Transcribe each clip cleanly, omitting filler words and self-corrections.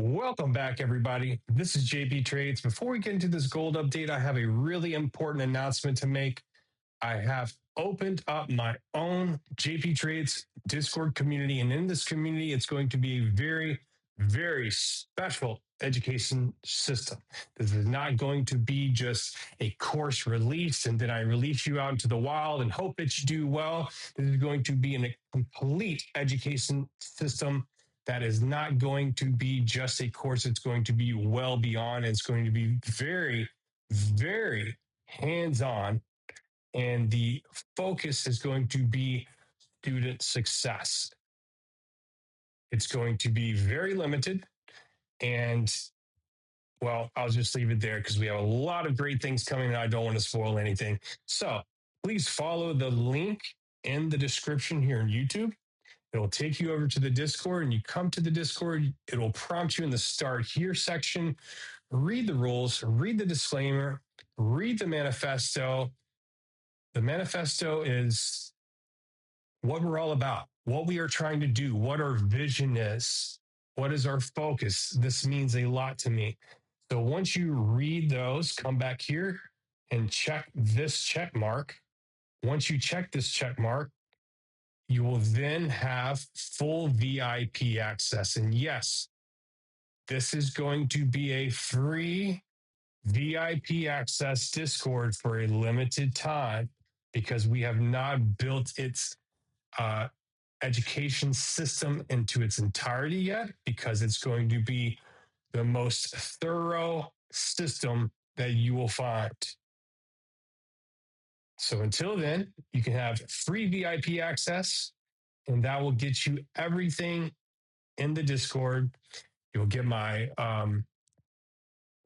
Welcome back, everybody. This is JP Trades. Before we get into this gold update, I have a really important announcement to make. I have opened up my own JP Trades Discord community, and in this community, it's going to be a very, very special education system. This is not going to be just a course release and then I release you out into the wild and hope that you do well. This is going to be a complete education system that is not going to be just a course. It's going to be well beyond. It's going to be very, very hands-on. And the focus is going to be student success. It's going to be very limited. And well, I'll just leave it there because we have a lot of great things coming and I don't want to spoil anything. So please follow the link in the description here on YouTube. It'll take you over to the Discord, and you come to the Discord. It'll prompt you in the Start Here section. Read the rules, read the disclaimer, read the manifesto. The manifesto is what we're all about, what we are trying to do, what our vision is, what is our focus. This means a lot to me. So once you read those, come back here and check this check mark. Once you check this check mark, you will then have full VIP access. And yes, this is going to be a free VIP access Discord for a limited time because we have not built its education system into its entirety yet, because it's going to be the most thorough system that you will find. So until then, you can have free VIP access, and that will get you everything in the Discord. You'll get my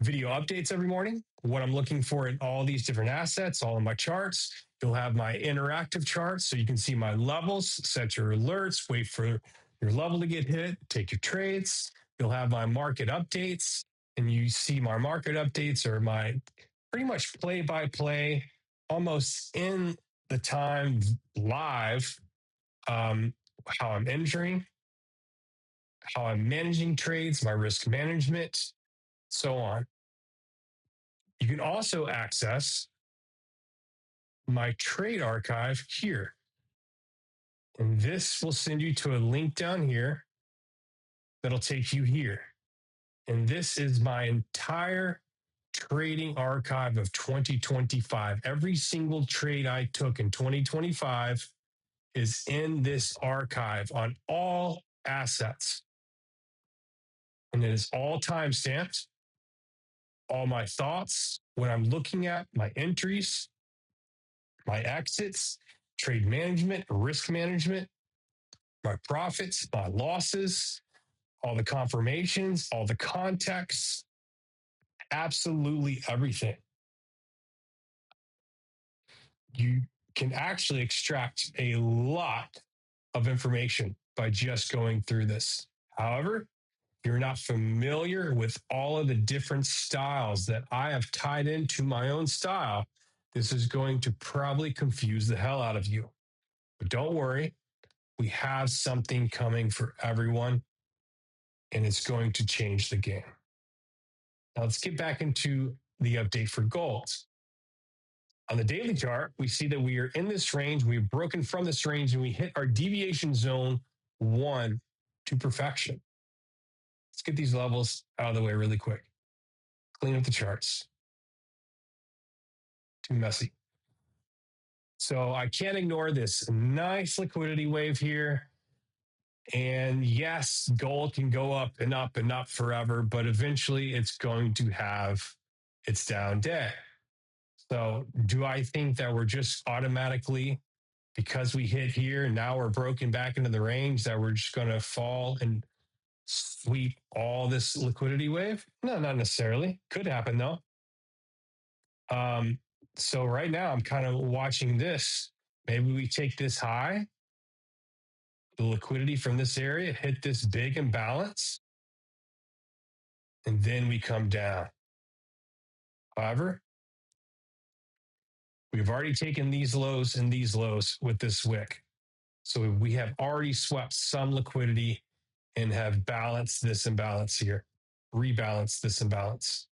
video updates every morning, what I'm looking for in all these different assets, all of my charts. You'll have my interactive charts so you can see my levels, set your alerts, wait for your level to get hit, take your trades. You'll have my market updates, and you see my market updates are my pretty much play-by-play, almost in the time live, how I'm entering, how I'm managing trades, my risk management, so on. You can also access my trade archive here. And this will send you to a link down here that'll take you here. And this is my entire trading archive of 2025. Every single trade I took in 2025 is in this archive on all assets. And it is all timestamped. All my thoughts, what I'm looking at, my entries, my exits, trade management, risk management, my profits, my losses, all the confirmations, all the contexts, absolutely everything. You can actually extract a lot of information by just going through this. However, if you're not familiar with all of the different styles that I have tied into my own style, this is going to probably confuse the hell out of you. But don't worry, we have something coming for everyone, and it's going to change the game. Now let's get back into the update for gold. On the daily chart, we see that we are in this range. We've broken from this range, and we hit our deviation zone 1 to perfection. Let's get these levels out of the way really quick. Clean up the charts. Too messy. So I can't ignore this nice liquidity wave here. And yes, gold can go up and up and up forever, but eventually it's going to have its down day. So do I think that we're just automatically, because we hit here and now we're broken back into the range, that we're just going to fall and sweep all this liquidity wave? No, not necessarily. Could happen though. So right now I'm kind of watching this. Maybe we take this high, the liquidity from this area, hit this big imbalance, and then we come down. However, we've already taken these lows and these lows with this wick. So we have already swept some liquidity and have balanced this imbalance here. rebalance this imbalance.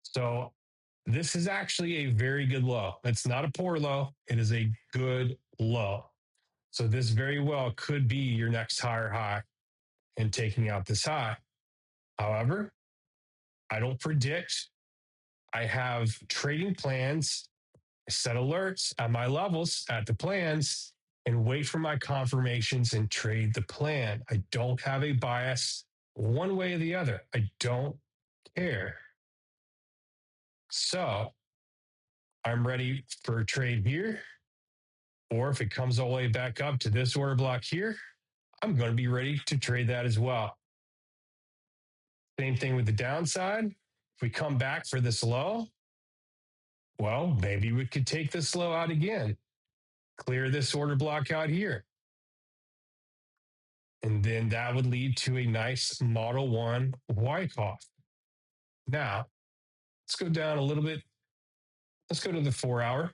So this is actually a very good low. It's not a poor low. It is a good low. So this very well could be your next higher high and taking out this high. However, I don't predict. I have trading plans, set alerts at my levels at the plans, and wait for my confirmations and trade the plan. I don't have a bias one way or the other. I don't care. So I'm ready for a trade here. Or if it comes all the way back up to this order block here, I'm going to be ready to trade that as well. Same thing with the downside. If we come back for this low, well, maybe we could take this low out again, clear this order block out here. And then that would lead to a nice Model 1 Wyckoff. Now, let's go down a little bit. Let's go to the 4-hour.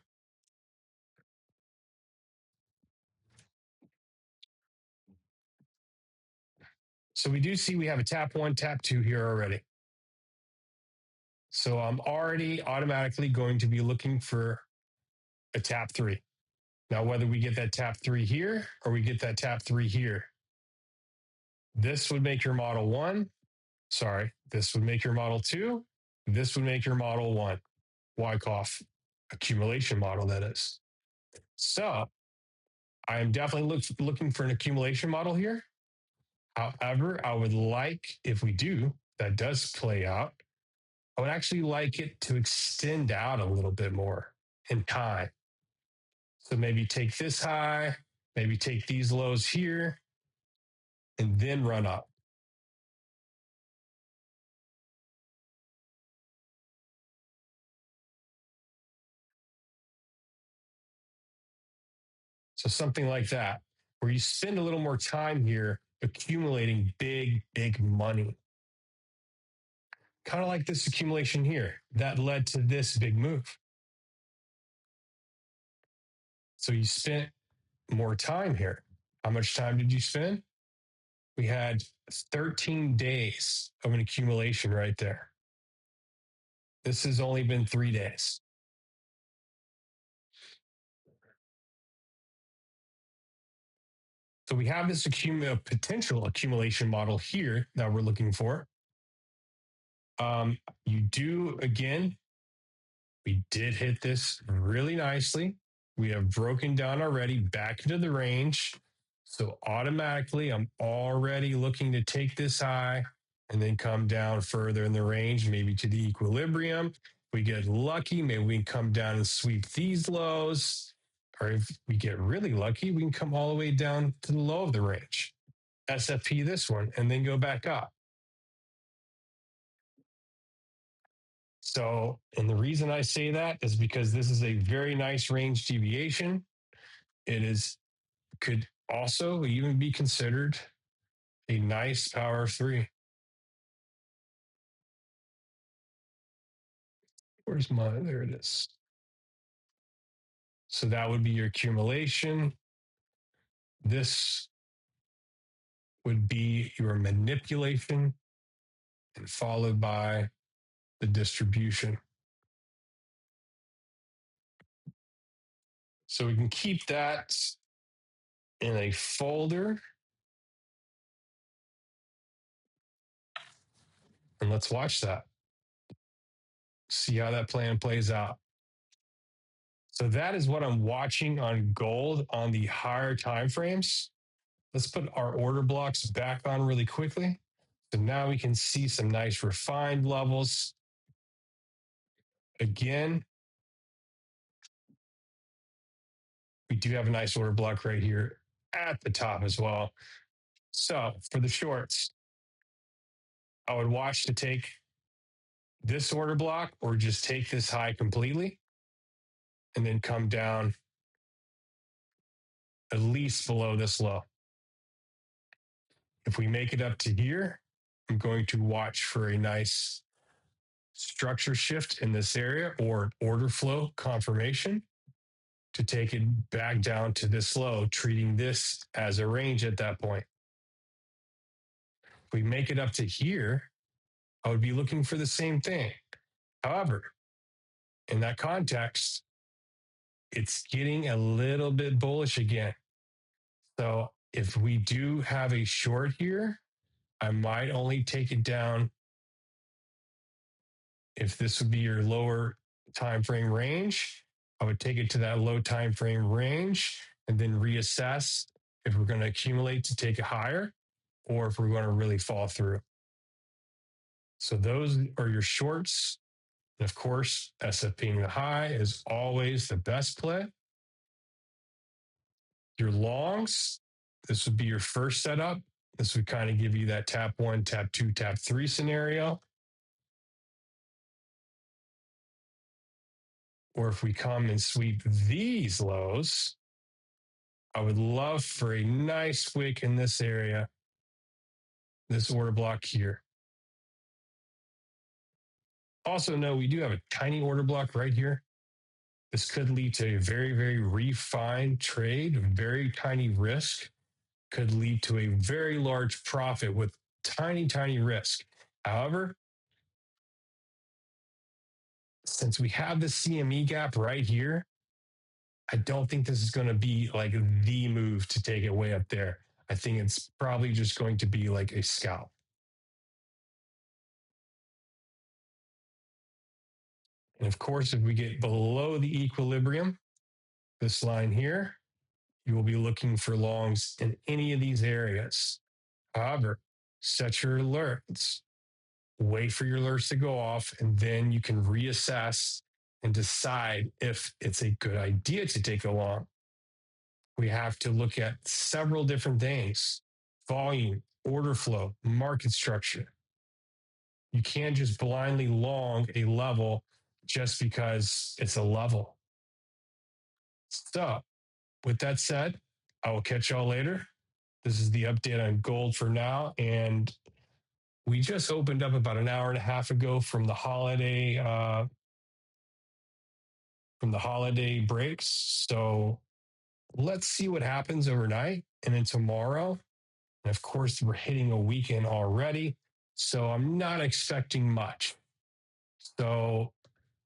So we do see we have a tap 1, tap 2 here already. So I'm already automatically going to be looking for a tap 3. Now, whether we get that tap 3 here or we get that tap 3 here, this would make your Model 1. Sorry, this would make your Model 2. This would make your Model 1. Wyckoff accumulation model, that is. So I am definitely looking for an accumulation model here. However, I would like, if we do, that does play out, I would actually like it to extend out a little bit more in time. So maybe take this high, maybe take these lows here, and then run up. So something like that, where you spend a little more time here accumulating big money. Kind of like this accumulation here that led to this big move. So you spent more time here. How much time did you spend? We had 13 days of an accumulation right there. This has only been 3 days. So we have this potential accumulation model here that we're looking for. You do, again, we did hit this really nicely. We have broken down already back into the range. So automatically, I'm already looking to take this high and then come down further in the range, maybe to the equilibrium. If we get lucky, maybe we can come down and sweep these lows. Or if we get really lucky, we can come all the way down to the low of the range. SFP this one, and then go back up. So, and the reason I say that is because this is a very nice range deviation. It could also even be considered a nice power 3. Where's mine? There it is. So that would be your accumulation. This would be your manipulation, and followed by the distribution. So we can keep that in a folder. And let's watch that. See how that plan plays out. So that is what I'm watching on gold on the higher time frames. Let's put our order blocks back on really quickly. So now we can see some nice refined levels. Again, we do have a nice order block right here at the top as well. So for the shorts, I would watch to take this order block or just take this high completely and then come down at least below this low. If we make it up to here, I'm going to watch for a nice structure shift in this area or order flow confirmation to take it back down to this low, treating this as a range at that point. If we make it up to here, I would be looking for the same thing. However, in that context, it's getting a little bit bullish again. So if we do have a short here, I might only take it down. If this would be your lower time frame range, I would take it to that low time frame range and then reassess if we're going to accumulate to take it higher or if we're going to really fall through. So those are your shorts. And of course, SF being the high is always the best play. Your longs, this would be your first setup. This would kind of give you that tap one, tap two, tap three scenario. Or if we come and sweep these lows, I would love for a nice wick in this area, this order block here. Also, know we do have a tiny order block right here. This could lead to a very, very refined trade, very tiny risk, could lead to a very large profit with tiny, tiny risk. However, since we have the CME gap right here, I don't think this is going to be like the move to take it way up there. I think it's probably just going to be like a scalp. And of course, if we get below the equilibrium, this line here, you will be looking for longs in any of these areas. However, set your alerts, wait for your alerts to go off, and then you can reassess and decide if it's a good idea to take a long. We have to look at several different things: volume, order flow, market structure. You can't just blindly long a level just because it's a level. So, with that said, I will catch y'all later. This is the update on gold for now. And we just opened up about an hour and a half ago from the holiday breaks. So let's see what happens overnight and then tomorrow. And of course, we're hitting a weekend already. So I'm not expecting much. So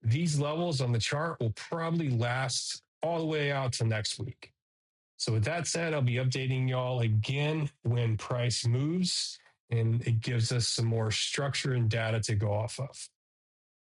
these levels on the chart will probably last all the way out to next week. So with that said, I'll be updating y'all again when price moves and it gives us some more structure and data to go off of.